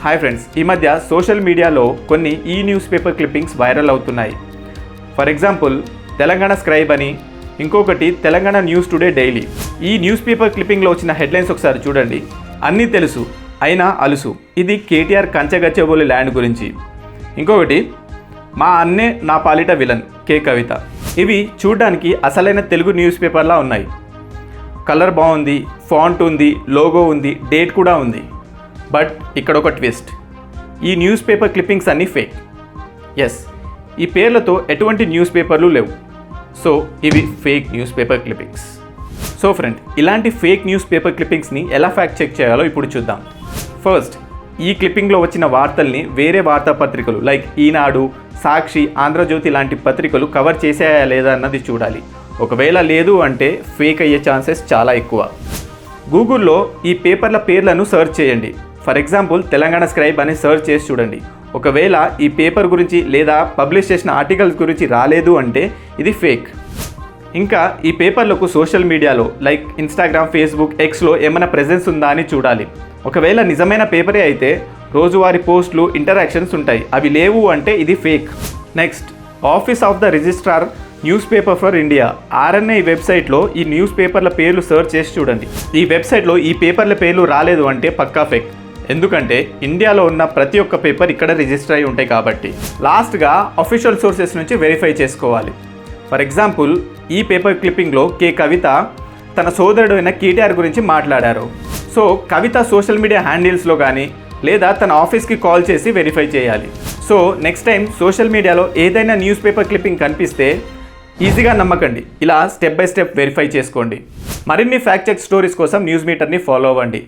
Hi friends, ఈ మధ్య social మీడియాలో కొన్ని ఈ న్యూస్ పేపర్ క్లిప్పింగ్స్ వైరల్ అవుతున్నాయి. ఫర్ ఎగ్జాంపుల్ తెలంగాణ స్క్రైబ్ అని, ఇంకొకటి తెలంగాణ న్యూస్ టుడే డైలీ. ఈ న్యూస్ పేపర్ క్లిప్పింగ్లో వచ్చిన హెడ్లైన్స్ ఒకసారి చూడండి. అన్నీ తెలుసు అయినా అలుసు, ఇది కేటీఆర్ కంచెగచ్చబోలి ల్యాండ్ గురించి. ఇంకొకటి మా అన్నే నా పాలిట విలన్ కే కవిత. ఇవి చూడడానికి అసలైన తెలుగు న్యూస్ పేపర్లా ఉన్నాయి. కలర్ బాగుంది, ఫాంట్ ఉంది, లోగో ఉంది, డేట్ కూడా ఉంది. బట్ ఇక్కడ ఒక ట్విస్ట్, ఈ న్యూస్ పేపర్ క్లిప్పింగ్స్ అన్నీ ఫేక్. ఎస్, ఈ పేర్లతో ఎటువంటి న్యూస్ పేపర్లు లేవు. సో ఇవి fake news paper clippings. So friend, ఇలాంటి ఫేక్ న్యూస్ పేపర్ క్లిప్పింగ్స్ని ఎలా ఫ్యాక్ట్ చెక్ చేయాలో ఇప్పుడు చూద్దాం. ఫస్ట్, ఈ క్లిప్పింగ్లో వచ్చిన వార్తల్ని వేరే వార్తాపత్రికలు లైక్ ఈనాడు, సాక్షి, ఆంధ్రజ్యోతి లాంటి పత్రికలు కవర్ చేసాయా లేదా అన్నది చూడాలి. ఒకవేళ లేదు అంటే ఫేక్ అయ్యే ఛాన్సెస్ చాలా ఎక్కువ. గూగుల్లో ఈ పేపర్ల పేర్లను సెర్చ్ చేయండి. ఫర్ ఎగ్జాంపుల్ తెలంగాణ స్క్రైబ్ అని సెర్చ్ చేసి చూడండి. ఒకవేళ ఈ పేపర్ గురించి లేదా పబ్లిష్ చేసిన ఆర్టికల్స్ గురించి రాలేదు అంటే ఇది ఫేక్. ఇంకా ఈ పేపర్లకు సోషల్ మీడియాలో లైక్ ఇన్స్టాగ్రామ్, ఫేస్బుక్, ఎక్స్లో ఏమైనా ప్రెజెన్స్ ఉందా అని చూడాలి. ఒకవేళ నిజమైన పేపరే అయితే రోజువారీ పోస్టులు, ఇంటరాక్షన్స్ ఉంటాయి. అవి లేవు అంటే ఇది fake. Next, office of the registrar news paper for India RNI వెబ్సైట్లో ఈ న్యూస్ పేపర్ల పేర్లు సెర్చ్ చేసి చూడండి. ఈ వెబ్సైట్లో ఈ పేపర్ల పేర్లు రాలేదు అంటే పక్కా ఫేక్. ఎందుకంటే ఇండియాలో ఉన్న ప్రతి ఒక్క పేపర్ ఇక్కడ రిజిస్టర్ అయి ఉంటాయి కాబట్టి. లాస్ట్గా అఫీషియల్ సోర్సెస్ నుంచి వెరిఫై చేసుకోవాలి. ఫర్ ఎగ్జాంపుల్ ఈ పేపర్ క్లిప్పింగ్లో కే కవిత తన సోదరుడు అయిన కేటీఆర్ గురించి మాట్లాడారు. సో కవిత సోషల్ మీడియా హ్యాండిల్స్లో కానీ లేదా తన ఆఫీస్కి కాల్ చేసి వెరిఫై చేయాలి. సో నెక్స్ట్ టైం సోషల్ మీడియాలో ఏదైనా న్యూస్ పేపర్ క్లిప్పింగ్ కనిపిస్తే ఈజీగా నమ్మకండి. ఇలా స్టెప్ బై స్టెప్ వెరిఫై చేసుకోండి. మరిన్ని ఫ్యాక్ట్ చెక్ స్టోరీస్ కోసం న్యూస్ మీటర్ని ఫాలో అవ్వండి.